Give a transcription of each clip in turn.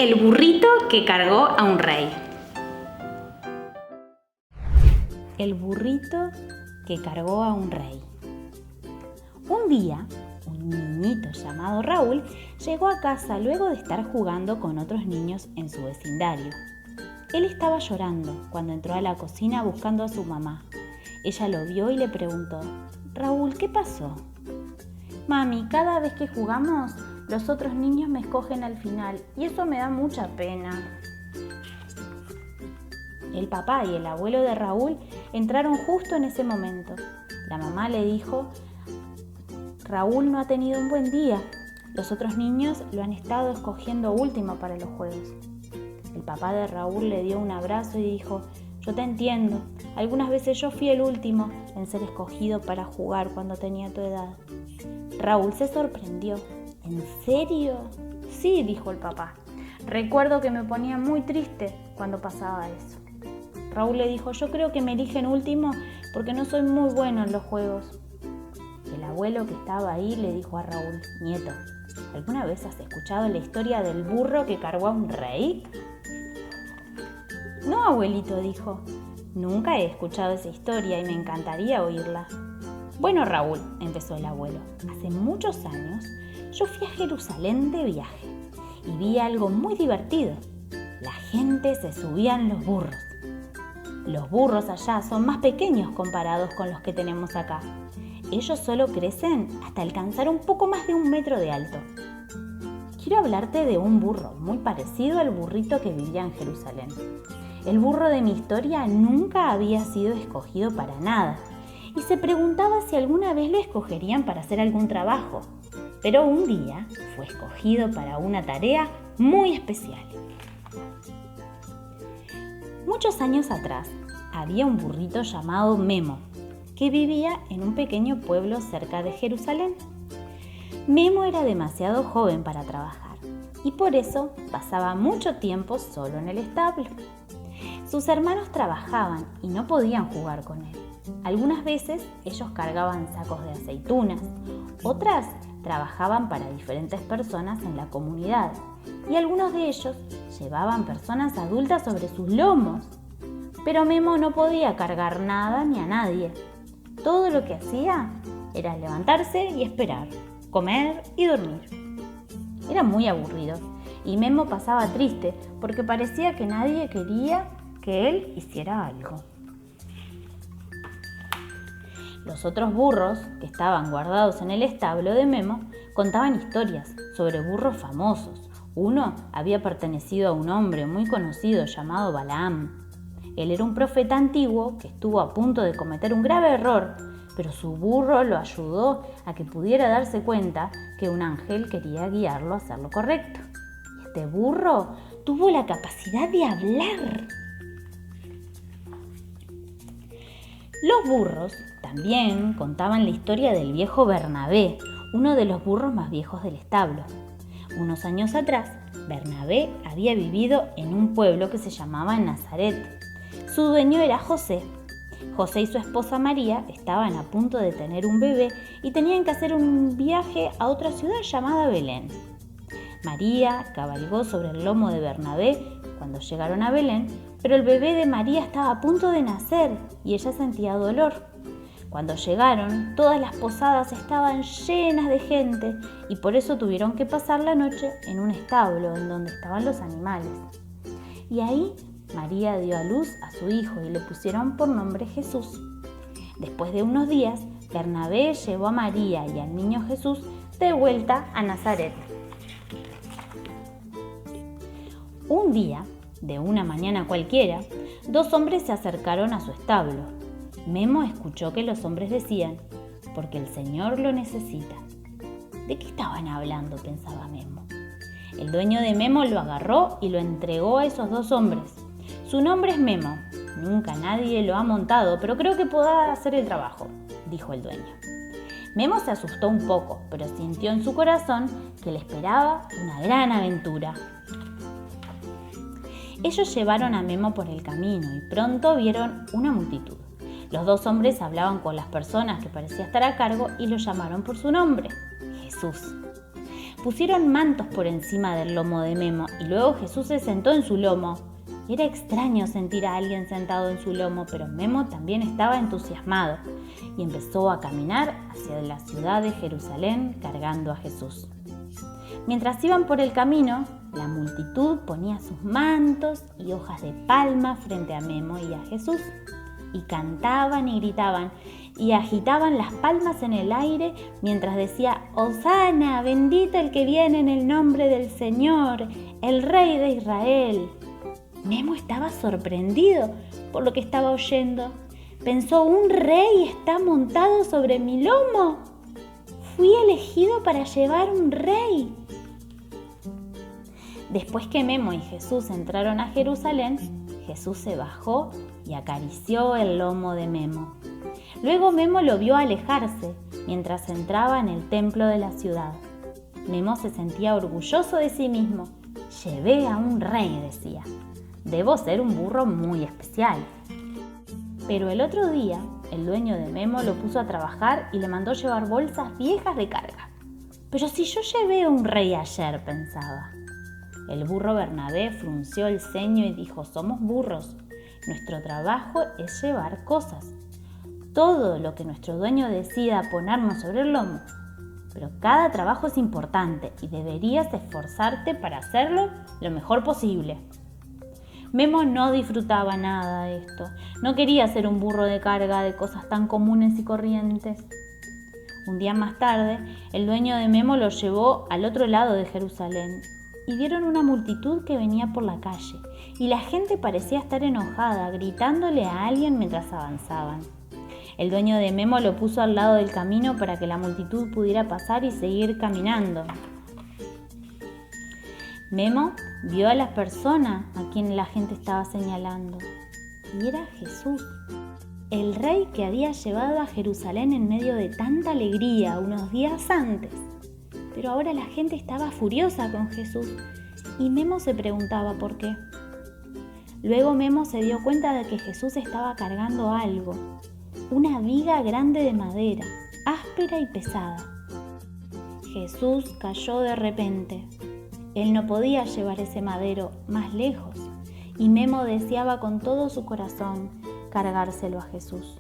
El burrito que cargó a un rey. El burrito que cargó a un rey. Un día, un niñito llamado Raúl llegó a casa luego de estar jugando con otros niños en su vecindario. Él estaba llorando cuando entró a la cocina buscando a su mamá. Ella lo vio y le preguntó: «Raúl, ¿qué pasó?» «Mami, cada vez que jugamos, los otros niños me escogen al final y eso me da mucha pena». El papá y el abuelo de Raúl entraron justo en ese momento. La mamá le dijo: «Raúl no ha tenido un buen día. Los otros niños lo han estado escogiendo último para los juegos». El papá de Raúl le dio un abrazo y dijo: «Yo te entiendo. Algunas veces yo fui el último en ser escogido para jugar cuando tenía tu edad». Raúl se sorprendió. «¿En serio?». «Sí», dijo el papá. «Recuerdo que me ponía muy triste cuando pasaba eso». Raúl le dijo: «Yo creo que me eligen último porque no soy muy bueno en los juegos». El abuelo que estaba ahí le dijo a Raúl: «Nieto, ¿alguna vez has escuchado la historia del burro que cargó a un rey?». «No, abuelito», dijo. «Nunca he escuchado esa historia y me encantaría oírla». «Bueno, Raúl», empezó el abuelo, «hace muchos años yo fui a Jerusalén de viaje y vi algo muy divertido. La gente se subía en los burros. Los burros allá son más pequeños comparados con los que tenemos acá. Ellos solo crecen hasta alcanzar un poco más de 1 metro de alto. Quiero hablarte de un burro muy parecido al burrito que vivía en Jerusalén. El burro de mi historia nunca había sido escogido para nada y se preguntaba si alguna vez lo escogerían para hacer algún trabajo. Pero un día fue escogido para una tarea muy especial». Muchos años atrás había un burrito llamado Memo que vivía en un pequeño pueblo cerca de Jerusalén. Memo era demasiado joven para trabajar y por eso pasaba mucho tiempo solo en el establo. Sus hermanos trabajaban y no podían jugar con él. Algunas veces ellos cargaban sacos de aceitunas, otras trabajaban para diferentes personas en la comunidad y algunos de ellos llevaban personas adultas sobre sus lomos. Pero Memo no podía cargar nada ni a nadie. Todo lo que hacía era levantarse y esperar, comer y dormir. Era muy aburrido y Memo pasaba triste porque parecía que nadie quería que él hiciera algo. Los otros burros que estaban guardados en el establo de Memo contaban historias sobre burros famosos. Uno había pertenecido a un hombre muy conocido llamado Balaam. Él era un profeta antiguo que estuvo a punto de cometer un grave error, pero su burro lo ayudó a que pudiera darse cuenta que un ángel quería guiarlo a hacer lo correcto. Este burro tuvo la capacidad de hablar. Los burros también contaban la historia del viejo Bernabé, uno de los burros más viejos del establo. Unos años atrás, Bernabé había vivido en un pueblo que se llamaba Nazaret. Su dueño era José. José y su esposa María estaban a punto de tener un bebé y tenían que hacer un viaje a otra ciudad llamada Belén. María cabalgó sobre el lomo de Bernabé cuando llegaron a Belén, pero el bebé de María estaba a punto de nacer y ella sentía dolor. Cuando llegaron, todas las posadas estaban llenas de gente y por eso tuvieron que pasar la noche en un establo en donde estaban los animales. Y ahí María dio a luz a su hijo y le pusieron por nombre Jesús. Después de unos días, Bernabé llevó a María y al niño Jesús de vuelta a Nazaret. Un día, de una mañana cualquiera, 2 hombres se acercaron a su establo. Memo escuchó que los hombres decían: «Porque el Señor lo necesita». ¿De qué estaban hablando?, pensaba Memo. El dueño de Memo lo agarró y lo entregó a esos 2 hombres. «Su nombre es Memo. Nunca nadie lo ha montado, pero creo que podrá hacer el trabajo», dijo el dueño. Memo se asustó un poco, pero sintió en su corazón que le esperaba una gran aventura. Ellos llevaron a Memo por el camino y pronto vieron una multitud. Los 2 hombres hablaban con las personas que parecía estar a cargo y lo llamaron por su nombre: Jesús. Pusieron mantos por encima del lomo de Memo y luego Jesús se sentó en su lomo. Era extraño sentir a alguien sentado en su lomo, pero Memo también estaba entusiasmado y empezó a caminar hacia la ciudad de Jerusalén cargando a Jesús. Mientras iban por el camino, la multitud ponía sus mantos y hojas de palma frente a Memo y a Jesús, y cantaban y gritaban y agitaban las palmas en el aire mientras decía: «Hosana, bendito el que viene en el nombre del Señor, el Rey de Israel». Memo estaba sorprendido por lo que estaba oyendo. Pensó: «¿Un rey está montado sobre mi lomo? Fui elegido para llevar un rey». Después que Memo y Jesús entraron a Jerusalén, Jesús se bajó y acarició el lomo de Memo. Luego Memo lo vio alejarse mientras entraba en el templo de la ciudad. Memo se sentía orgulloso de sí mismo. «Llevé a un rey», decía. «Debo ser un burro muy especial». Pero el otro día, el dueño de Memo lo puso a trabajar y le mandó llevar bolsas viejas de carga. «Pero si yo llevé a un rey ayer», pensaba. El burro Bernabé frunció el ceño y dijo: «Somos burros. Nuestro trabajo es llevar cosas. Todo lo que nuestro dueño decida ponernos sobre el lomo. Pero cada trabajo es importante y deberías esforzarte para hacerlo lo mejor posible». Memo no disfrutaba nada de esto. No quería ser un burro de carga de cosas tan comunes y corrientes. Un día más tarde, el dueño de Memo lo llevó al otro lado de Jerusalén y vieron una multitud que venía por la calle, y la gente parecía estar enojada, gritándole a alguien mientras avanzaban. El dueño de Memo lo puso al lado del camino para que la multitud pudiera pasar y seguir caminando. Memo vio a la persona a quien la gente estaba señalando, y era Jesús, el rey que había llevado a Jerusalén en medio de tanta alegría unos días antes. Pero ahora la gente estaba furiosa con Jesús y Memo se preguntaba por qué. Luego Memo se dio cuenta de que Jesús estaba cargando algo, una viga grande de madera, áspera y pesada. Jesús cayó de repente. Él no podía llevar ese madero más lejos y Memo deseaba con todo su corazón cargárselo a Jesús.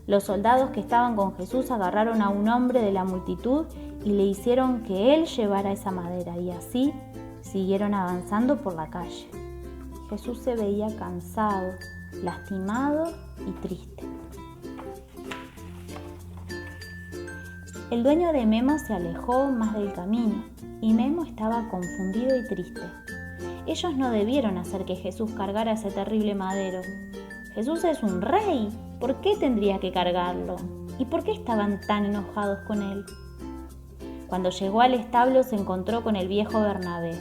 Los soldados que estaban con Jesús agarraron a un hombre de la multitud y le hicieron que él llevara esa madera, y así siguieron avanzando por la calle. Jesús se veía cansado, lastimado y triste. El dueño de Memo se alejó más del camino y Memo estaba confundido y triste. Ellos no debieron hacer que Jesús cargara ese terrible madero. Jesús es un rey. ¿Por qué tendría que cargarlo? ¿Y por qué estaban tan enojados con él? Cuando llegó al establo se encontró con el viejo Bernabé.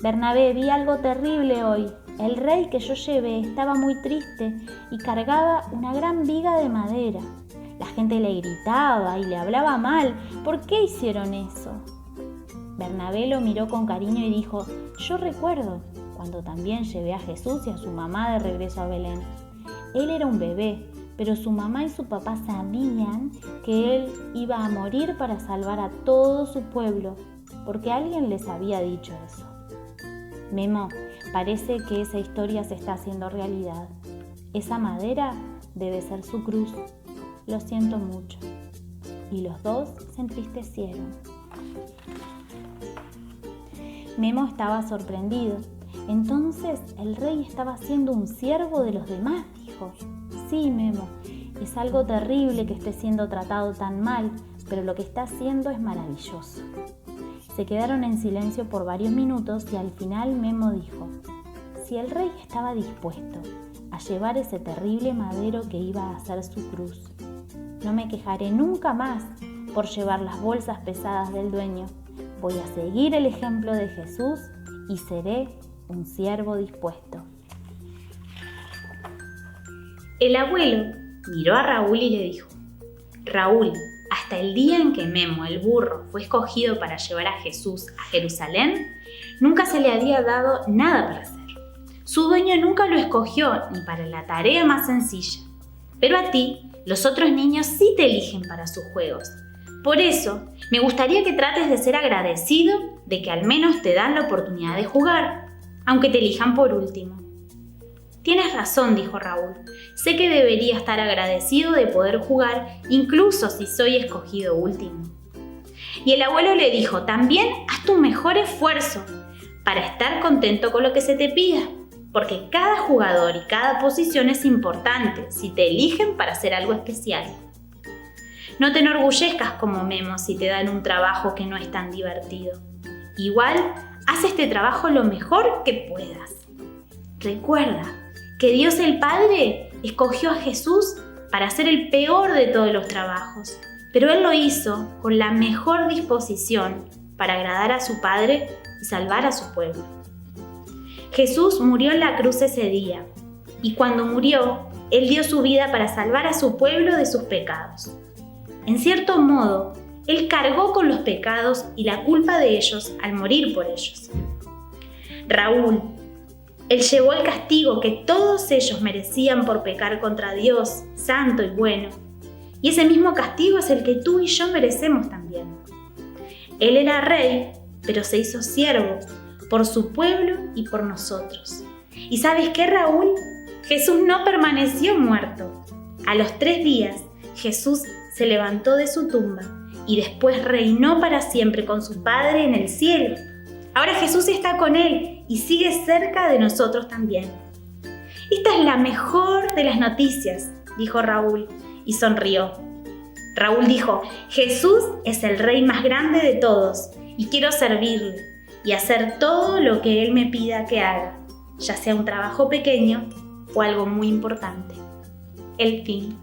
«Bernabé, vi algo terrible hoy. El rey que yo llevé estaba muy triste y cargaba una gran viga de madera. La gente le gritaba y le hablaba mal. ¿Por qué hicieron eso?». Bernabé lo miró con cariño y dijo: «Yo recuerdo cuando también llevé a Jesús y a su mamá de regreso a Belén. Él era un bebé, pero su mamá y su papá sabían que él iba a morir para salvar a todo su pueblo, porque alguien les había dicho eso». Memo, parece que esa historia se está haciendo realidad. Esa madera debe ser su cruz. Lo siento mucho. Y los dos se entristecieron. Memo estaba sorprendido. Entonces el rey estaba siendo un siervo de los demás, dijo. «Sí, Memo, es algo terrible que esté siendo tratado tan mal, pero lo que está haciendo es maravilloso». Se quedaron en silencio por varios minutos y al final Memo dijo: «Si el rey estaba dispuesto a llevar ese terrible madero que iba a ser su cruz, no me quejaré nunca más por llevar las bolsas pesadas del dueño. Voy a seguir el ejemplo de Jesús y seré un siervo dispuesto». El abuelo miró a Raúl y le dijo: «Raúl, hasta el día en que Memo, el burro, fue escogido para llevar a Jesús a Jerusalén, nunca se le había dado nada para hacer. Su dueño nunca lo escogió ni para la tarea más sencilla. Pero a ti, los otros niños sí te eligen para sus juegos. Por eso, me gustaría que trates de ser agradecido de que al menos te dan la oportunidad de jugar, aunque te elijan por último. Tienes razón, dijo Raúl. Sé que debería estar agradecido de poder jugar, incluso si soy escogido último. Y el abuelo le dijo, también haz tu mejor esfuerzo para estar contento con lo que se te pida, porque cada jugador y cada posición es importante si te eligen para hacer algo especial. No te enorgullezcas como Memo si te dan un trabajo que no es tan divertido. Igual, haz este trabajo lo mejor que puedas. Recuerda que Dios el Padre escogió a Jesús para hacer el peor de todos los trabajos, pero Él lo hizo con la mejor disposición para agradar a su Padre y salvar a su pueblo. Jesús murió en la cruz ese día, y cuando murió, Él dio su vida para salvar a su pueblo de sus pecados. En cierto modo, Él cargó con los pecados y la culpa de ellos al morir por ellos. Raúl, Él llevó el castigo que todos ellos merecían por pecar contra Dios, santo y bueno. Y ese mismo castigo es el que tú y yo merecemos también. Él era rey, pero se hizo siervo por su pueblo y por nosotros. ¿Y sabes qué, Raúl? Jesús no permaneció muerto. A los 3 días, Jesús se levantó de su tumba y después reinó para siempre con su Padre en el cielo. Ahora Jesús está con Él y sigue cerca de nosotros también. Esta es la mejor de las noticias, dijo Raúl y sonrió. Raúl dijo, Jesús es el Rey más grande de todos y quiero servirle y hacer todo lo que Él me pida que haga, ya sea un trabajo pequeño o algo muy importante. El fin.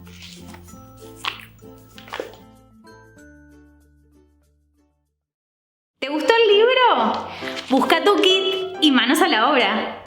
¿Te gustó el libro? Busca tu kit y manos a la obra.